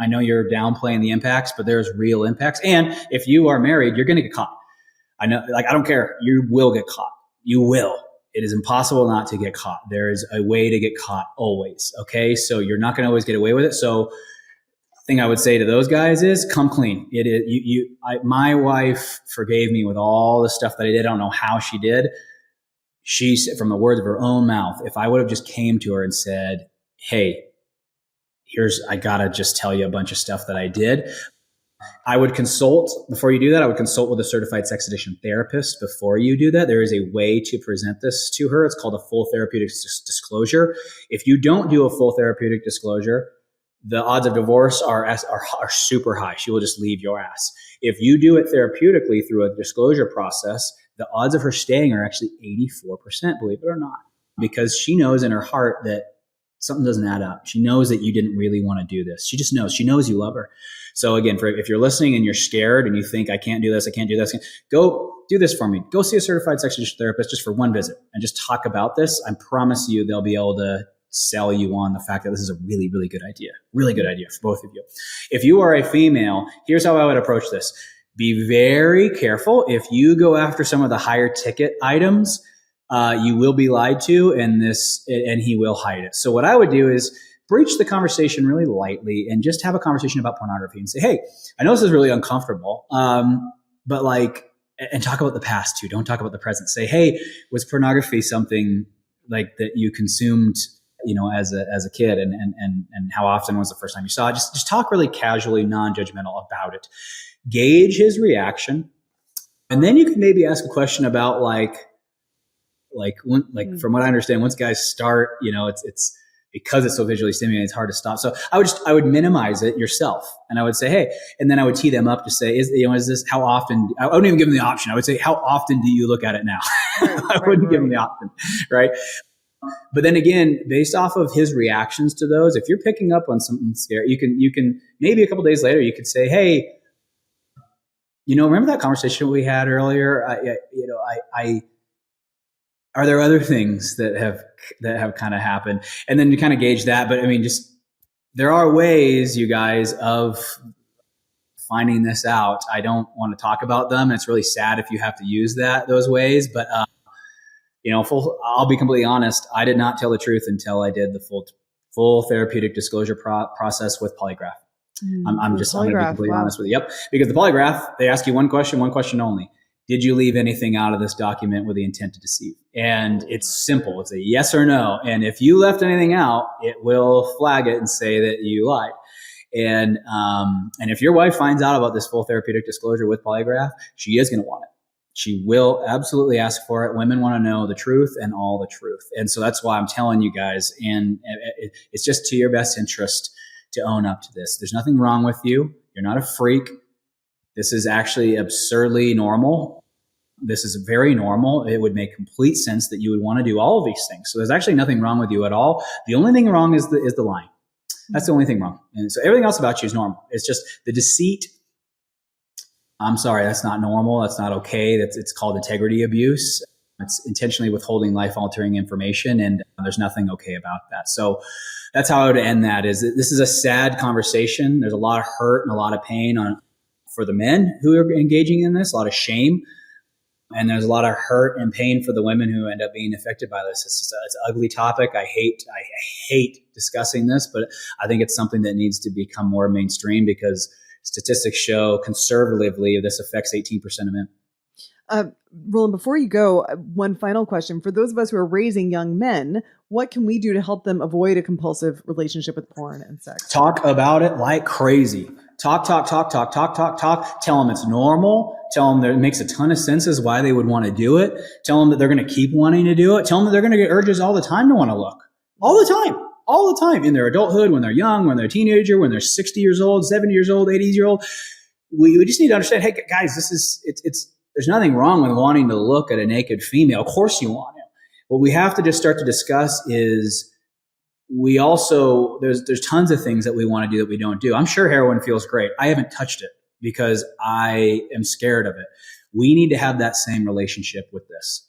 I know you're downplaying the impacts, but there's real impacts. And if you are married, you're going to get caught. I know, like, I don't care. You will get caught. You will. It is impossible not to get caught. There is a way to get caught always. Okay. So you're not going to always get away with it. So the thing I would say to those guys is come clean. It is my wife forgave me with all the stuff that I did. I don't know how she did. She said, from the words of her own mouth, if I would have just came to her and said, hey, I gotta just tell you a bunch of stuff that I did. I would consult, before you do that, I would consult with a certified sex addiction therapist before you do that. There is a way to present this to her. It's called a full therapeutic disclosure. If you don't do a full therapeutic disclosure, the odds of divorce are super high. She will just leave your ass. If you do it therapeutically through a disclosure process, the odds of her staying are actually 84%, believe it or not, because she knows in her heart that something doesn't add up. She knows that you didn't really want to do this. She just knows. She knows you love her. So again, if you're listening and you're scared and you think, I can't do this, go do this for me. Go see a certified sex addiction therapist just for one visit and just talk about this. I promise you they'll be able to sell you on the fact that this is a really, really good idea. Really good idea for both of you. If you are a female, here's how I would approach this. Be very careful. If you go after some of the higher ticket items, you will be lied to, and he will hide it. So what I would do is breach the conversation really lightly and just have a conversation about pornography and say, hey, I know this is really uncomfortable, but and talk about the past too. Don't talk about the present. Say, hey, was pornography something like that you consumed, as a kid, and how often was the first time you saw it? Just talk really casually, non-judgmental about it. Gauge his reaction, and then you can maybe ask a question about from what I understand, once guys start, it's because it's so visually stimulating, it's hard to stop. So I would minimize it yourself, and I would say, hey, and then I would tee them up to say, is this how often? I wouldn't even give them the option. I would say, how often do you look at it now? I wouldn't give them the option, right? But then again, based off of his reactions to those, if you're picking up on something scary, you can maybe a couple days later, you could say, hey, remember that conversation we had earlier? Are there other things that have kind of happened? And then you kind of gauge that. But I mean, there are ways, you guys, of finding this out. I don't want to talk about them. It's really sad if you have to use those ways. But, I'll be completely honest. I did not tell the truth until I did the full therapeutic disclosure process with polygraph. I'm going to be completely honest with you. Yep. Because the polygraph, they ask you one question only. Did you leave anything out of this document with the intent to deceive? And it's simple. It's a yes or no. And if you left anything out, it will flag it and say that you lied. And if your wife finds out about this full therapeutic disclosure with polygraph, she is going to want it. She will absolutely ask for it. Women want to know the truth and all the truth. And so that's why I'm telling you guys, and it's just to your best interest to own up to this. There's nothing wrong with you. You're not a freak. This is actually absurdly normal. This is very normal. It would make complete sense that you would want to do all of these things. So there's actually nothing wrong with you at all. The only thing wrong is the lying. That's the only thing wrong. And so everything else about you is normal. It's just the deceit. I'm sorry, that's not normal. That's not okay. It's called integrity abuse. It's intentionally withholding life-altering information, and there's nothing okay about that. So that's how I would end that. This is a sad conversation. There's a lot of hurt and a lot of pain for the men who are engaging in this, a lot of shame. And there's a lot of hurt and pain for the women who end up being affected by this. It's an ugly topic. I hate discussing this, but I think it's something that needs to become more mainstream because statistics show conservatively this affects 18% of men. Roland, before you go, one final question. For those of us who are raising young men, what can we do to help them avoid a compulsive relationship with porn and sex? Talk about it like crazy. Talk. Tell them it's normal. Tell them that it makes a ton of sense as why they would want to do it. Tell them that they're going to keep wanting to do it. Tell them that they're going to get urges all the time to want to look. All the time in their adulthood, when they're young, when they're a teenager, when they're 60 years old, 70 years old, 80 years old. We just need to understand, hey guys, there's nothing wrong with wanting to look at a naked female. Of course you want to. What we have to just start to discuss is we also, there's tons of things that we want to do that we don't do. I'm sure heroin feels great. I haven't touched it because I am scared of it. We need to have that same relationship with this.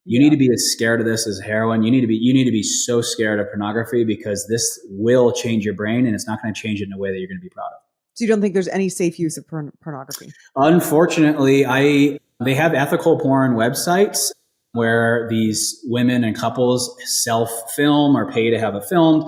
You need to be as scared of this as heroin. You need to be so scared of pornography because this will change your brain and it's not going to change it in a way that you're going to be proud of. So you don't think there's any safe use of pornography? Unfortunately, they have ethical porn websites where these women and couples self-film or pay to have it filmed.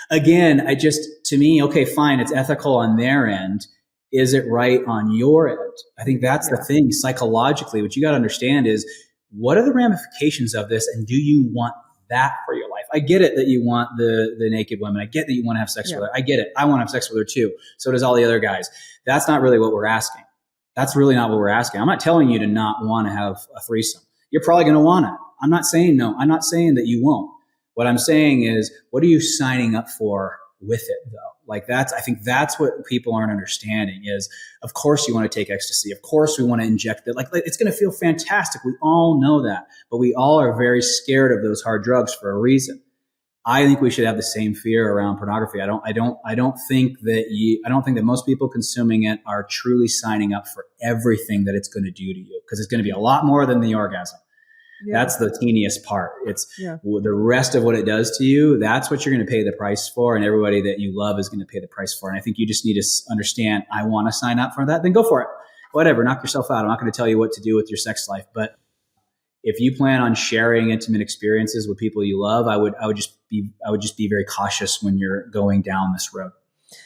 Again, to me, okay, fine, it's ethical on their end. Is it right on your end? I think that's the thing. Psychologically, what you got to understand is, what are the ramifications of this, and do you want that for your life? I get it that you want the naked women. I get that you want to have sex with her. I get it. I want to have sex with her too. So does all the other guys. That's not really what we're asking. That's really not what we're asking. I'm not telling you to not want to have a threesome. You're probably going to want it. I'm not saying no. I'm not saying that you won't. What I'm saying is, what are you signing up for with it though? I think that's what people aren't understanding is, of course you want to take ecstasy. Of course we want to inject it. It's going to feel fantastic. We all know that, but we all are very scared of those hard drugs for a reason. I think we should have the same fear around pornography. I don't think that most people consuming it are truly signing up for everything that it's going to do to you, because it's going to be a lot more than the orgasm. Yeah. That's the teeniest part. It's the rest of what it does to you. That's what you're going to pay the price for. And everybody that you love is going to pay the price for. And I think you just need to understand, I want to sign up for that. Then go for it. Whatever. Knock yourself out. I'm not going to tell you what to do with your sex life. But if you plan on sharing intimate experiences with people you love, I would just be very cautious when you're going down this road.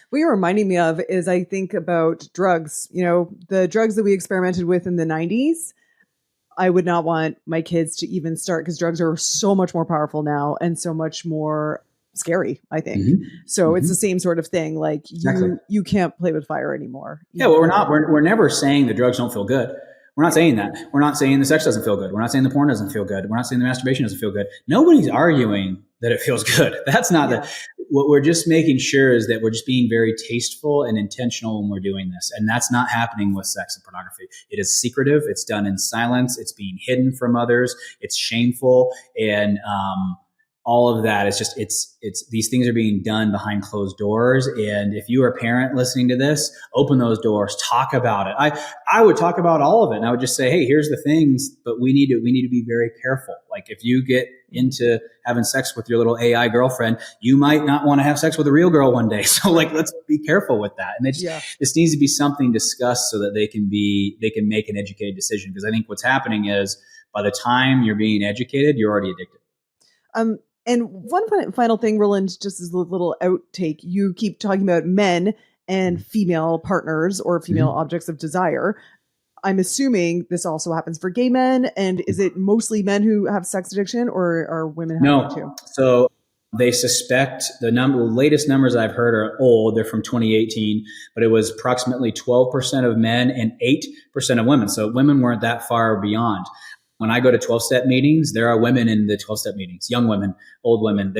What you're reminding me of is, I think about drugs, the drugs that we experimented with in the 90s. I would not want my kids to even start, because drugs are so much more powerful now and so much more scary, I think. Mm-hmm. So it's the same sort of thing. You can't play with fire anymore. Yeah. Well, we're never saying the drugs don't feel good. We're not saying that. We're not saying the sex doesn't feel good. We're not saying the porn doesn't feel good. We're not saying the masturbation doesn't feel good. Nobody's arguing that it feels good. That's not what we're just making sure is that we're just being very tasteful and intentional when we're doing this. And that's not happening with sex and pornography. It is secretive. It's done in silence. It's being hidden from others. It's shameful. And, all of that is just, it's these things are being done behind closed doors. And if you are a parent listening to this, open those doors, talk about it. I would talk about all of it. And I would just say, hey, here's the things, but we need to be very careful. Like, if you get into having sex with your little AI girlfriend, you might not want to have sex with a real girl one day. So let's be careful with that. And this needs to be something discussed so that they can make an educated decision. Because I think what's happening is, by the time you're being educated, you're already addicted. And one final thing, Roland, just as a little outtake, you keep talking about men and female partners or female objects of desire. I'm assuming this also happens for gay men. And is it mostly men who have sex addiction, or are women having it too? So they suspect the latest numbers I've heard are old. They're from 2018, but it was approximately 12% of men and 8% of women. So women weren't that far beyond. When I go to 12-step meetings, there are women in the 12-step meetings, young women, old women.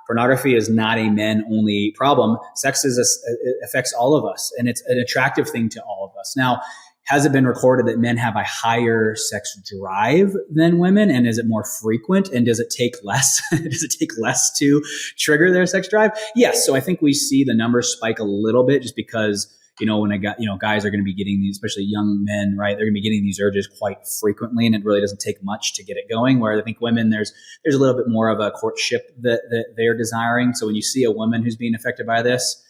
Pornography is not a men-only problem. Sex affects all of us, and it's an attractive thing to all of us. Now, has it been recorded that men have a higher sex drive than women? And is it more frequent? And does it take less? Does it take less to trigger their sex drive? Yes. So I think we see the numbers spike a little bit just because, when guys are going to be getting these, especially young men, right? They're going to be getting these urges quite frequently, and it really doesn't take much to get it going. Where I think women, there's a little bit more of a courtship that they're desiring. So when you see a woman who's being affected by this,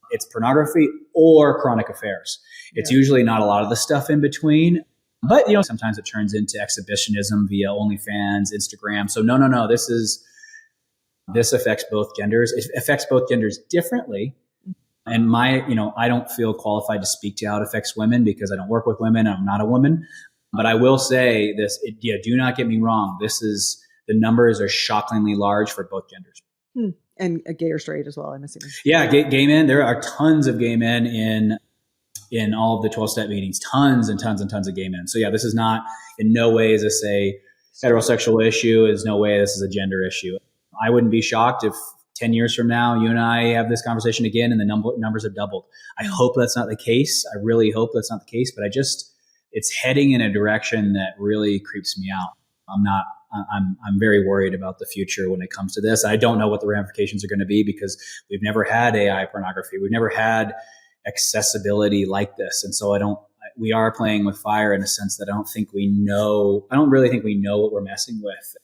it's pornography or chronic affairs. It's usually not a lot of the stuff in between. But, sometimes it turns into exhibitionism via OnlyFans, Instagram. So no, this affects both genders. It affects both genders differently. And I don't feel qualified to speak to how it affects women because I don't work with women. I'm not a woman. But I will say this, do not get me wrong. The numbers are shockingly large for both genders. And a gay or straight as well, I'm assuming. Yeah, gay men. There are tons of gay men in all of the 12-step meetings, tons and tons and tons of gay men. So yeah, this is not in no way is this a heterosexual issue. Is no way this is a gender issue. I wouldn't be shocked if 10 years from now, you and I have this conversation again and the numbers have doubled. I hope that's not the case. I really hope that's not the case, but it's heading in a direction that really creeps me out. I'm very worried about the future when it comes to this. I don't know what the ramifications are going to be because we've never had AI pornography. We've never had accessibility like this. And so we are playing with fire in a sense that I don't really think we know what we're messing with.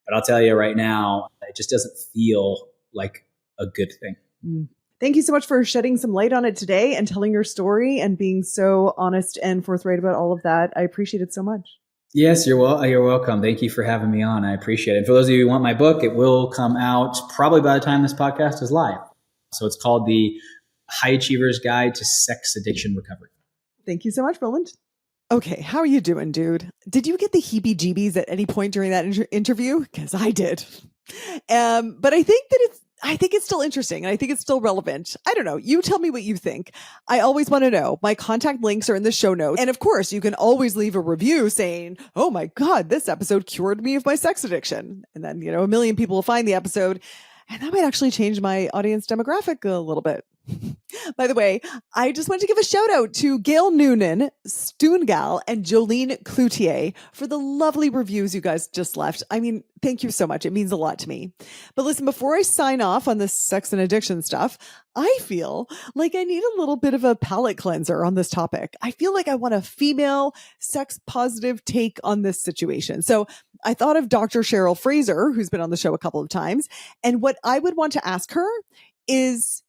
But I'll tell you right now, it just doesn't feel like a good thing. Thank you so much for shedding some light on it today and telling your story and being so honest and forthright about all of that. I appreciate it so much. Yes, you're welcome. Thank you for having me on. I appreciate it. And for those of you who want my book, it will come out probably by the time this podcast is live. So it's called The High Achiever's Guide to Sex Addiction Recovery. Thank you so much, Roland. Okay, how are you doing, dude? Did you get the heebie-jeebies at any point during that interview? Because I did. But I think it's still interesting and I think it's still relevant. I don't know. You tell me what you think. I always want to know. My contact links are in the show notes. And of course, you can always leave a review saying, oh my God, this episode cured me of my sex addiction. And then, a million people will find the episode. And that might actually change my audience demographic a little bit. By the way, I just wanted to give a shout out to Gail Noonan, Stoongal, and Jolene Cloutier for the lovely reviews you guys just left. I mean, thank you so much. It means a lot to me. But listen, before I sign off on this sex and addiction stuff, I feel like I need a little bit of a palate cleanser on this topic. I feel like I want a female sex positive take on this situation. So I thought of Dr. Cheryl Fraser, who's been on the show a couple of times. And what I would want to ask her is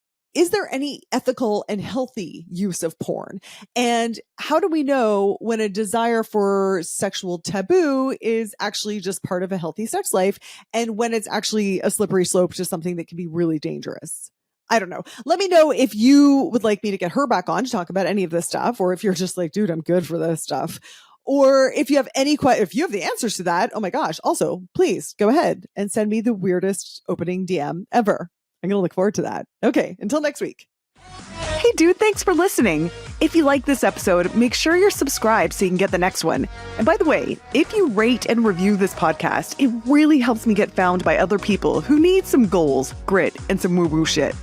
there any ethical and healthy use of porn? And how do we know when a desire for sexual taboo is actually just part of a healthy sex life and when it's actually a slippery slope to something that can be really dangerous? I don't know. Let me know if you would like me to get her back on to talk about any of this stuff, or if you're just like, dude, I'm good for this stuff. Or if you have if you have the answers to that, oh my gosh, also, please go ahead and send me the weirdest opening DM ever. I'm going to look forward to that. Okay, until next week. Hey, dude, thanks for listening. If you like this episode, make sure you're subscribed so you can get the next one. And by the way, if you rate and review this podcast, it really helps me get found by other people who need some goals, grit, and some woo-woo shit.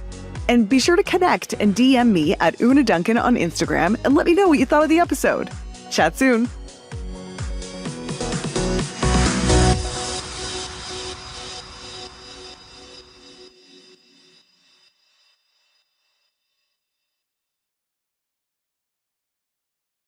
And be sure to connect and DM me at Una Duncan on Instagram and let me know what you thought of the episode. Chat soon.